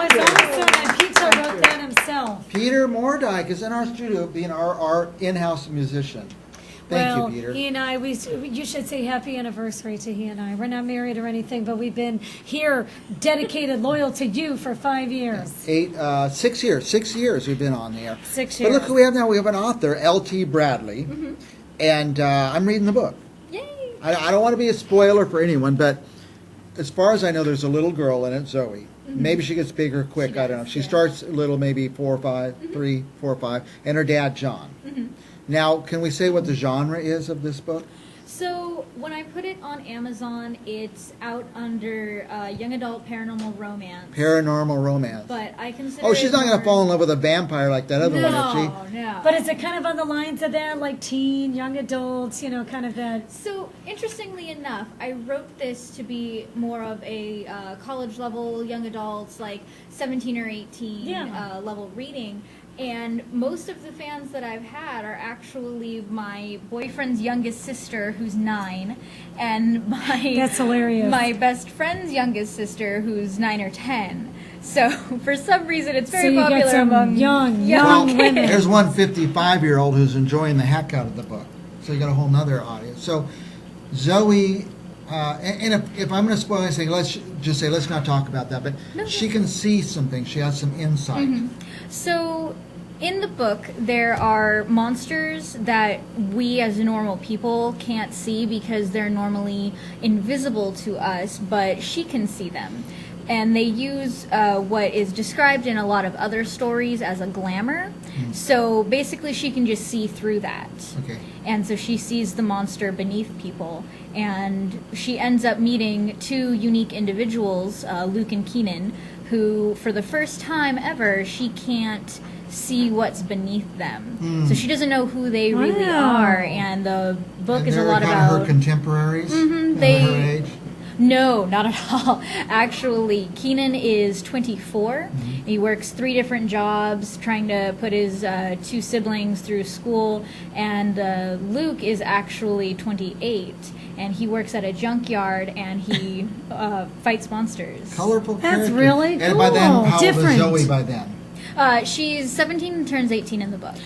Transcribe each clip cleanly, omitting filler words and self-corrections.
was awesome, and Peter wrote that himself. Peter Mordyke is in our studio being our in-house musician. Thank you, Peter. He and I, you should say happy anniversary to he and I. We're not married or anything, but we've been here, dedicated, loyal to you for 5 years. 6 years. 6 years we've been on the air. 6 years. But look who we have now. We have an author, L.T. Bradley, and I'm reading the book. Yay! I don't want to be a spoiler for anyone, but as far as I know, there's a little girl in it, Zoe. Maybe she gets bigger quick. I don't know. She starts little, maybe 4 or 5, 3, 4 or 5, and her dad, John. Now, can we say what the genre is of this book? So when I put it on Amazon, it's out under young adult paranormal romance. Paranormal romance. But I consider. Oh, she's not going to fall in love with a vampire like that other one, is she? No. But is it kind of on the lines of that, like teen, young adults, kind of that? So interestingly enough, I wrote this to be more of a college level, young adults, like 17 or 18 level reading. And most of the fans that I've had are actually my boyfriend's youngest sister, who's 9, and That's hilarious. my best friend's youngest sister, who's 9 or 10. So for some reason, it's very popular among young kids. women. There's one 55-year-old who's enjoying the heck out of the book. So you got a whole nother audience. So Zoe, and if I'm going to spoil anything, let's just say let's not talk about that. But she can see some things. She has some insight. So in the book, there are monsters that we as normal people can't see because they're normally invisible to us, but she can see them. And they use what is described in a lot of other stories as a glamour. So basically she can just see through that. Okay. And so she sees the monster beneath people. And she ends up meeting 2 unique individuals, Luke and Keenan, who for the first time ever, she can't see what's beneath them. So she doesn't know who they really are. And the book is a lot about her contemporaries. Her age. No, not at all. Actually, Keenan is 24. He works 3 different jobs trying to put his 2 siblings through school. And Luke is actually 28. And he works at a junkyard and he fights monsters. Colorful That's character. really And by then, cool. how Different. old is Zoe by then? She's 17 and turns 18 in the book.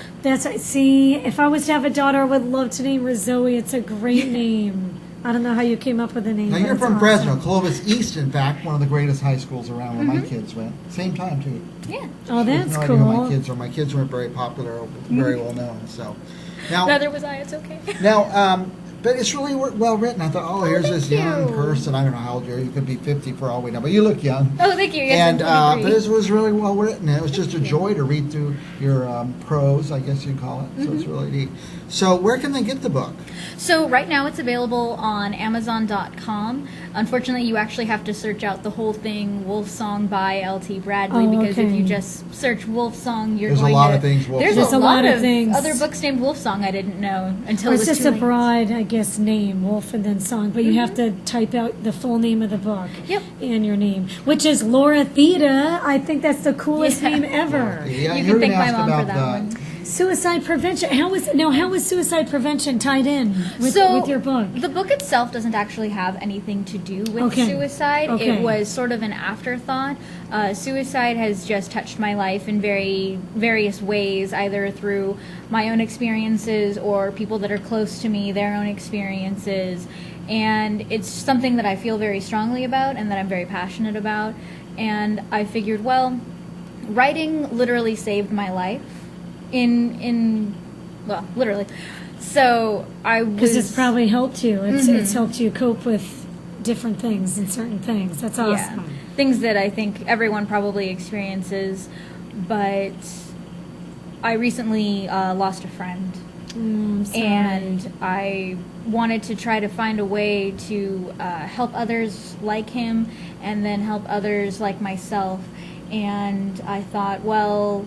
See, if I was to have a daughter, I would love to name her Zoe. It's a great name. I don't know how you came up with the name. Now, but you're it's from awesome. Fresno, Clovis East, in fact, one of the greatest high schools around where my kids went. Same time, too. Yeah. Oh, that's no cool. idea who my kids are. My kids weren't very popular or very well known. So, now, Neither was I. It's okay. Now, but it's really well written. I thought, here's this thank young you. person. I don't know how old you are. You could be 50 for all we know, but you look young. Oh, thank you. Yes, And I'm but 23. it was really well written. It was just a joy to read through your prose, I guess you'd call it. So it's really neat. So where can they get the book? So right now it's available on Amazon.com. Unfortunately, you actually have to search out the whole thing, Wolf Song by L.T. Bradley, because if you just search Wolf Song, There's a lot of things Wolf There's Song. a lot of things. other books named Wolf Song I didn't know until Or it it's was just too a late. broad, I guess, name, Wolf and then Song, but you have to type out the full name of the book and your name, which is Laura Theta. I think that's the coolest name ever. Yeah, You you're can thank gonna my ask mom for about that one. Suicide prevention. How is suicide prevention tied in with your book? The book itself doesn't actually have anything to do with suicide. Okay. It was sort of an afterthought. Suicide has just touched my life in various ways, either through my own experiences or people that are close to me, their own experiences. And it's something that I feel very strongly about and that I'm very passionate about. And I figured, well, writing literally saved my life. Well, literally. So I was... Because it's probably helped you. It's helped you cope with different things and certain things. That's awesome. Yeah, things that I think everyone probably experiences. But I recently lost a friend. And I wanted to try to find a way to help others like him and then help others like myself. And I thought, well,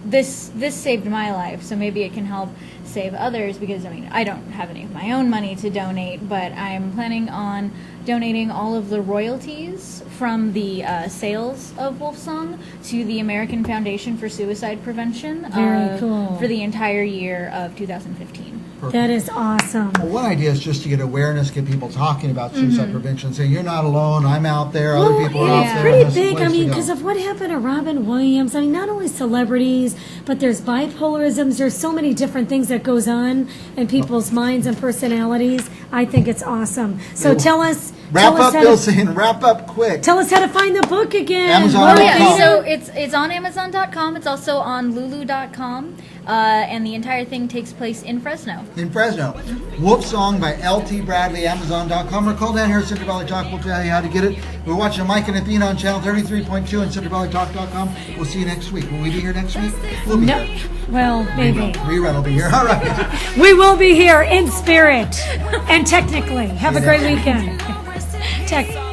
this saved my life, so maybe it can help save others, because I don't have any of my own money to donate, but I'm planning on donating all of the royalties from the sales of Wolfsong to the American Foundation for Suicide Prevention Very cool. for the entire year of 2015. That is awesome. Well, one idea is just to get awareness, get people talking about suicide prevention, saying you're not alone, I'm out there, other people are out It's there. pretty That's the big. place I to mean, go. because of what happened to Robin Williams. I mean, not only celebrities, but there's bipolarisms. There's so many different things that goes on in people's minds and personalities. I think it's awesome. So tell us. Wrap tell us up, how Bill, to, saying wrap up quick. tell us how to find the book again. Amazon.com. Oh, yeah. .com. So it's on Amazon.com. It's also on Lulu.com. And the entire thing takes place in Fresno. In Fresno. Wolf Song by L.T. Bradley, Amazon.com, or call down here at Central Valley Talk. We'll tell you how to get it. We're watching Mike and Athena on channel 33.2 and CentralValleyTalk.com. We'll see you next week. Will we be here next week? We'll be No. here. Well, maybe. Rerun will be here. All right. We will be here in spirit and technically. Have a great weekend. Tech.